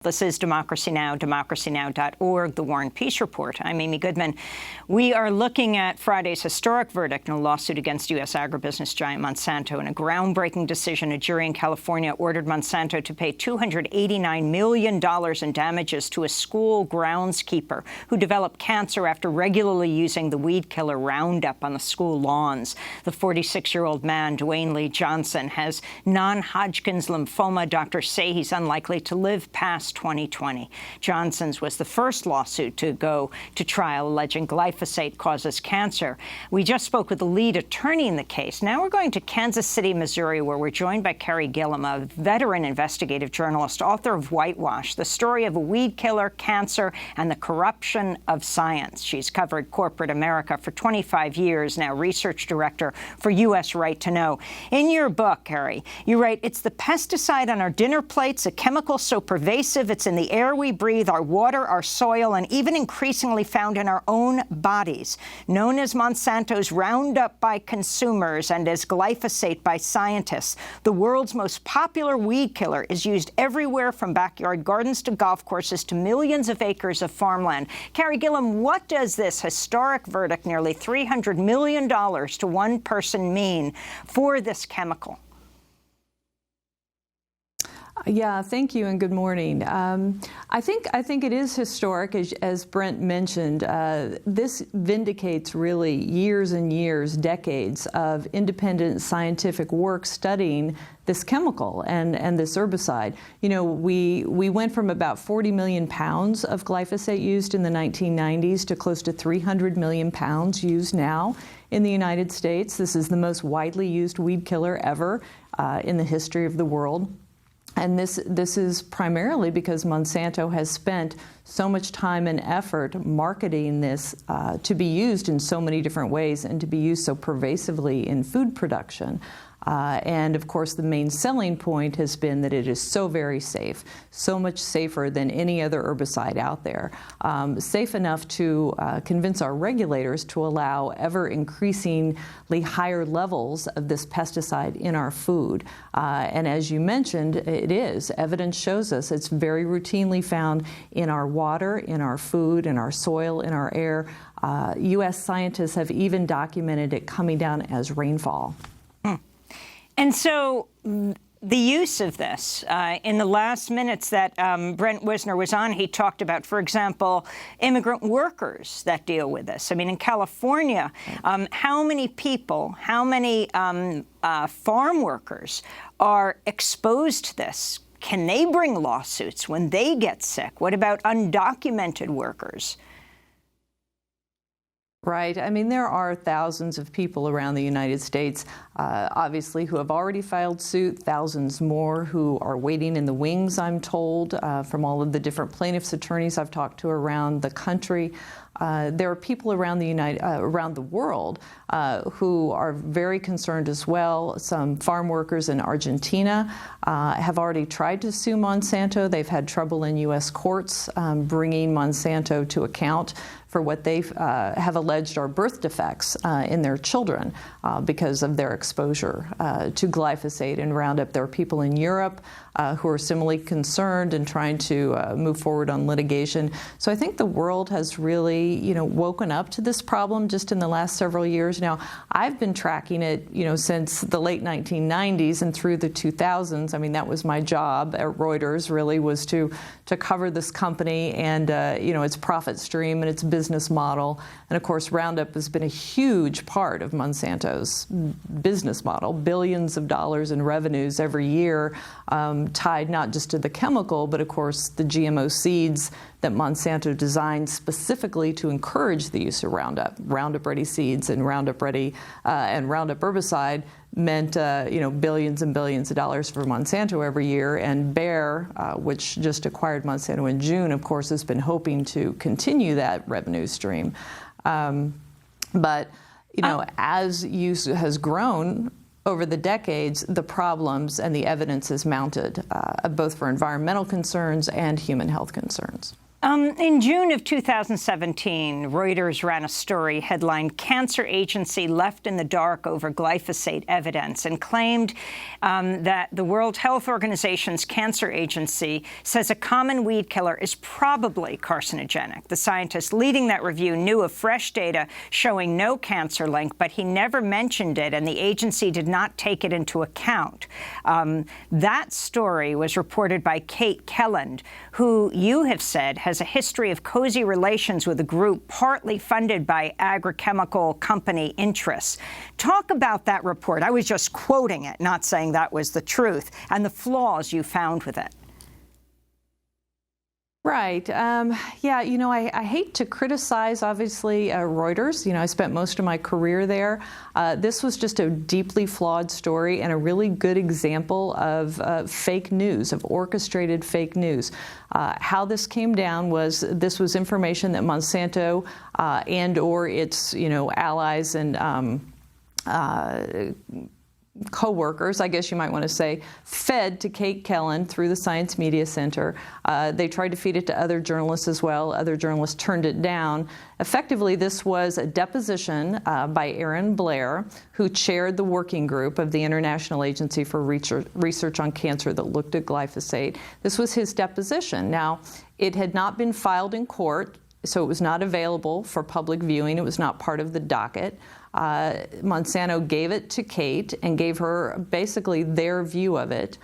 This is Democracy Now!, democracynow.org, The War and Peace Report. I'm Amy Goodman. We are looking at Friday's historic verdict in a lawsuit against U.S. agribusiness giant Monsanto. In a groundbreaking decision, a jury in California ordered Monsanto to pay $289 million in damages to a school groundskeeper who developed cancer after regularly using the weed killer Roundup on the school lawns. The 46-year-old man, Dwayne Lee Johnson, has non-Hodgkin's lymphoma. Doctors say he's unlikely to live past 2020. Johnson's was the first lawsuit to go to trial alleging glyphosate causes cancer. We just spoke with the lead attorney in the case. Now we're going to Kansas City, Missouri, where we're joined by Carrie Gillum, a veteran investigative journalist, author of Whitewash, the story of a weed killer, cancer, and the corruption of science. She's covered corporate America for 25 years, now research director for U.S. Right to Know. In your book, Carrie, you write, "It's the pesticide on our dinner plates, a chemical so pervasive it's in the air we breathe, our water, our soil, and even increasingly found in our own bodies. Known as Monsanto's Roundup by consumers and as glyphosate by scientists, the world's most popular weed killer is used everywhere from backyard gardens to golf courses to millions of acres of farmland." Carrie Gillum, what does this historic verdict, nearly $300 million to one person, mean for this chemical? Yeah, thank you and good morning. I think it is historic, as Brent mentioned. This vindicates really years and years, decades of independent scientific work studying this chemical and this herbicide. You know, we went from about 40 million pounds of glyphosate used in the 1990s to close to 300 million pounds used now in the United States. This is the most widely used weed killer ever in the history of the world. And this is primarily because Monsanto has spent so much time and effort marketing this to be used in so many different ways and to be used so pervasively in food production. And of course, the main selling point has been that it is so very safe, so much safer than any other herbicide out there. Safe enough to convince our regulators to allow ever increasingly higher levels of this pesticide in our food. And as you mentioned, it is. Evidence shows us it's very routinely found in our water, in our food, in our soil, in our air. U.S. scientists have even documented it coming down as rainfall. And so the use of this, in the last minutes that Brent Wisner was on, he talked about, for example, immigrant workers that deal with this. I mean, in California, how many people, how many farm workers are exposed to this? Can they bring lawsuits when they get sick? What about undocumented workers? Right. I mean, there are thousands of people around the United States, obviously, who have already filed suit, thousands more who are waiting in the wings, I'm told, from all of the different plaintiffs' attorneys I've talked to around the country. There are people around the world who are very concerned as well. Some farm workers in Argentina have already tried to sue Monsanto. They've had trouble in U.S. courts bringing Monsanto to account for what they have alleged are birth defects in their children because of their exposure to glyphosate and Roundup. There are people in Europe who are similarly concerned and trying to move forward on litigation. So I think the world has really, woken up to this problem just in the last several years. Now, I've been tracking it, since the late 1990s and through the 2000s. I mean, that was my job at Reuters, really, was to cover this company and, its profit stream and its business model. And of course, Roundup has been a huge part of Monsanto's business model, billions of dollars in revenues every year, tied not just to the chemical, but of course the GMO seeds that Monsanto designed specifically to encourage the use of Roundup. Roundup Ready seeds and Roundup Ready and Roundup herbicide meant billions and billions of dollars for Monsanto every year. And Bayer, which just acquired Monsanto in June, of course, has been hoping to continue that revenue stream. But as use has grown over the decades, the problems and the evidence has mounted, both for environmental concerns and human health concerns. In June of 2017, Reuters ran a story headlined "Cancer Agency Left in the Dark Over Glyphosate Evidence" and claimed that the World Health Organization's cancer agency says a common weed killer is probably carcinogenic. The scientist leading that review knew of fresh data showing no cancer link, but he never mentioned it, and the agency did not take it into account. That story was reported by Kate Kelland, who you have said has a history of cozy relations with a group partly funded by agrochemical company interests. Talk about that report. I was just quoting it, not saying that was the truth, and the flaws you found with it. Right. Yeah, you know, I hate to criticize, obviously, Reuters. You know, I spent most of my career there. This was just a deeply flawed story and a really good example of fake news, of orchestrated fake news. How this came down was this was information that Monsanto and or its, you know, allies and co-workers, I guess you might want to say, fed to Kate Kelland through the Science Media Center. They tried to feed it to other journalists as well. Other journalists turned it down. Effectively, this was a deposition by Aaron Blair, who chaired the working group of the International Agency for Research on Cancer that looked at glyphosate. This was his deposition. Now, it had not been filed in court, so it was not available for public viewing. It was not part of the docket. Monsanto gave it to Kate and gave her basically their view of it,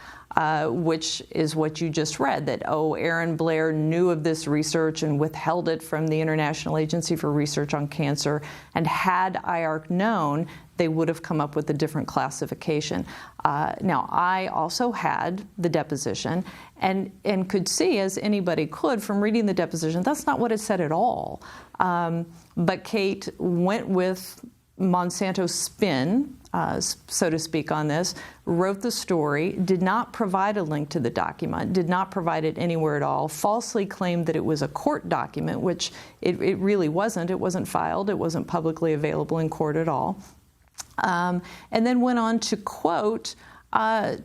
which is what you just read, that, oh, Aaron Blair knew of this research and withheld it from the International Agency for Research on Cancer, and had IARC known, they would have come up with a different classification. Now, I also had the deposition and could see, as anybody could from reading the deposition, that's not what it said at all. But Kate went with Monsanto's spin, so to speak, on this, wrote the story, did not provide a link to the document, did not provide it anywhere at all, falsely claimed that it was a court document, which it really wasn't. It wasn't filed. It wasn't publicly available in court at all. And then went on to quote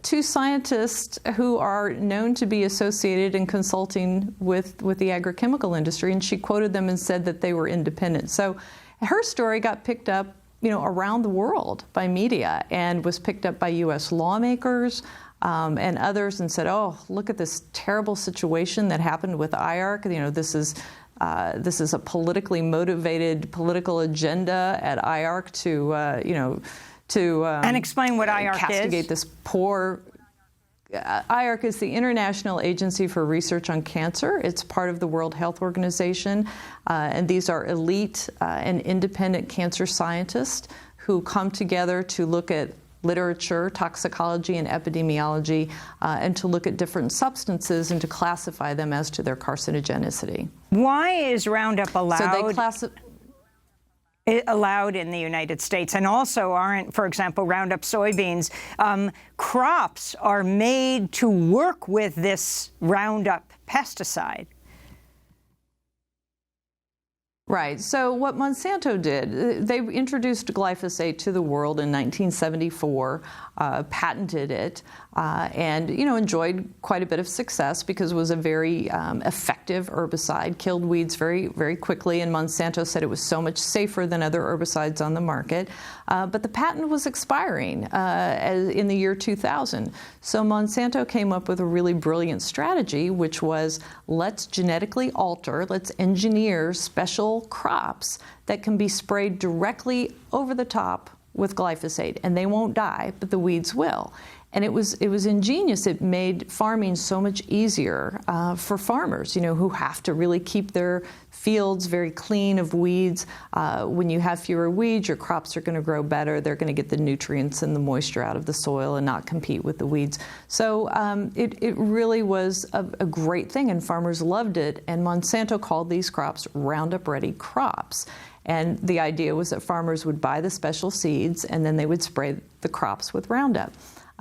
two scientists who are known to be associated and consulting with the agrochemical industry, and she quoted them and said that they were independent. So her story got picked up, you know, around the world by media, and was picked up by U.S. lawmakers and others, and said, "Oh, look at this terrible situation that happened with IARC. You know, this is a politically motivated political agenda at IARC to, you know, to and explain what IARC castigate is. This poor." IARC is the International Agency for Research on Cancer. It's part of the World Health Organization, and these are elite and independent cancer scientists who come together to look at literature, toxicology, and epidemiology, and to look at different substances and to classify them as to their carcinogenicity. Why is Roundup allowed? So they allowed in the United States, and also aren't, for example, Roundup soybeans, crops are made to work with this Roundup pesticide. Right. So what Monsanto did, they introduced glyphosate to the world in 1974, patented it, and, you know, enjoyed quite a bit of success because it was a very effective herbicide, killed weeds very, very quickly, and Monsanto said it was so much safer than other herbicides on the market. But the patent was expiring in the year 2000. So Monsanto came up with a really brilliant strategy, which was, let's genetically alter, let's engineer special crops that can be sprayed directly over the top with glyphosate, and they won't die, but the weeds will. And it was ingenious. It made farming so much easier for farmers, you know, who have to really keep their fields very clean of weeds. When you have fewer weeds, your crops are going to grow better. They're going to get the nutrients and the moisture out of the soil and not compete with the weeds. So it really was a great thing, and farmers loved it. And Monsanto called these crops Roundup-ready crops. And the idea was that farmers would buy the special seeds, and then they would spray the crops with Roundup.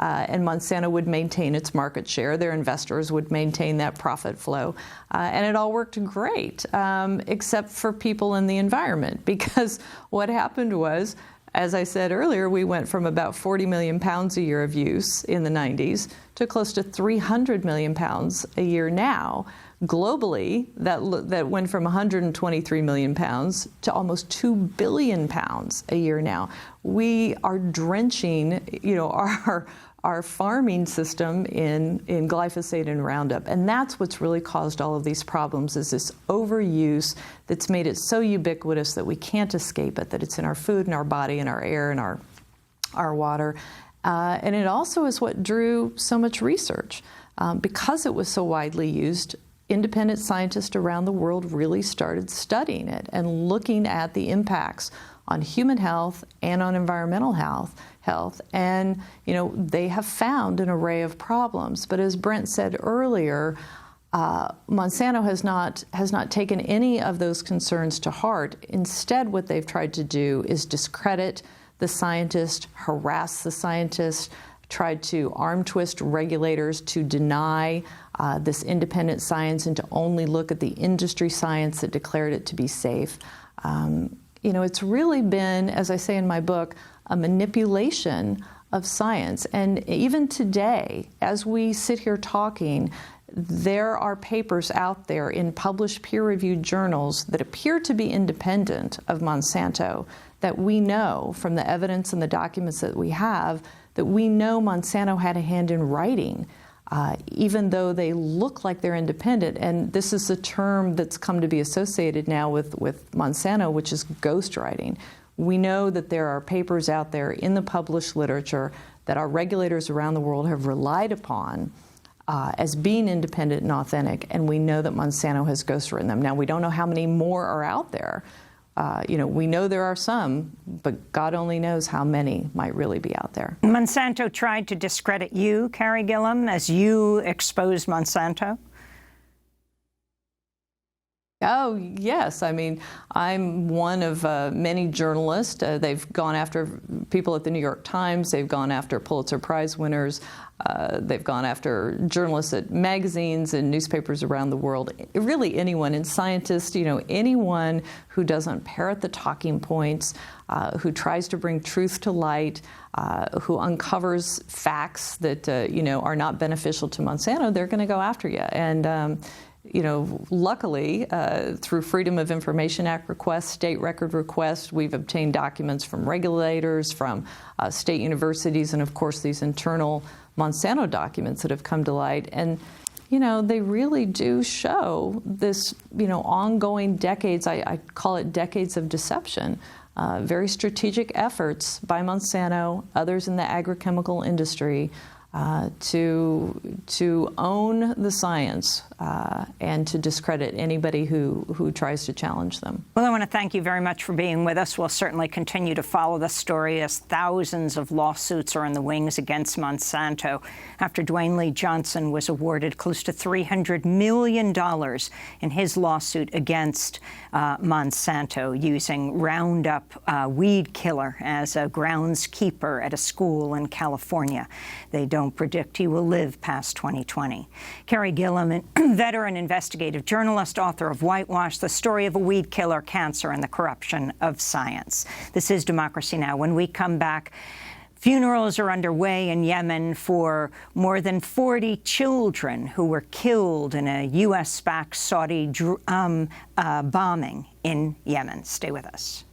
And Monsanto would maintain its market share. Their investors would maintain that profit flow. And it all worked great, except for people in the environment. Because what happened was, as I said earlier, we went from about 40 million pounds a year of use in the 90s to close to 300 million pounds a year now, globally, that went from 123 million pounds to almost 2 billion pounds a year now. We are drenching, our farming system in glyphosate and Roundup. And that's what's really caused all of these problems, is this overuse that's made it so ubiquitous that we can't escape it, that it's in our food, in our body, in our air, in our water. And it also is what drew so much research. Because it was so widely used, independent scientists around the world really started studying it and looking at the impacts on human health and on environmental health. And, they have found an array of problems. But as Brent said earlier, Monsanto has not taken any of those concerns to heart. Instead, what they've tried to do is discredit the scientists, harass the scientists, tried to arm twist regulators to deny this independent science and to only look at the industry science that declared it to be safe. It's really been, as I say in my book, a manipulation of science. And even today, as we sit here talking, there are papers out there in published peer-reviewed journals that appear to be independent of Monsanto, that we know from the evidence and the documents that we have, that we know Monsanto had a hand in writing, even though they look like they're independent. And this is a term that's come to be associated now with Monsanto, which is ghostwriting. We know that there are papers out there in the published literature that our regulators around the world have relied upon as being independent and authentic, and we know that Monsanto has ghostwritten them. Now, we don't know how many more are out there. We know there are some, but God only knows how many might really be out there. Monsanto tried to discredit you, Carrie Gillam, as you exposed Monsanto? Oh, yes. I mean, I'm one of many journalists. They've gone after people at the New York Times. They've gone after Pulitzer Prize winners. They've gone after journalists at magazines and newspapers around the world. Really anyone, and scientists, anyone who doesn't parrot the talking points, who tries to bring truth to light, who uncovers facts that, are not beneficial to Monsanto, they're going to go after you. And, luckily, through Freedom of Information Act requests, state record requests, we've obtained documents from regulators, from state universities, and of course these internal Monsanto documents that have come to light. And, they really do show this, ongoing decades, I call it decades of deception, very strategic efforts by Monsanto, others in the agrochemical industry, to own the science and to discredit anybody who tries to challenge them. Well, I want to thank you very much for being with us. We'll certainly continue to follow this story as thousands of lawsuits are in the wings against Monsanto after Dwayne Lee Johnson was awarded close to $300 million in his lawsuit against Monsanto using Roundup weed killer as a groundskeeper at a school in California. They don't predict he will live past 2020. Carrie Gillam, veteran investigative journalist, author of Whitewash, The Story of a Weed Killer, Cancer, and the Corruption of Science. This is Democracy Now! When we come back, funerals are underway in Yemen for more than 40 children who were killed in a U.S.-backed Saudi bombing in Yemen. Stay with us.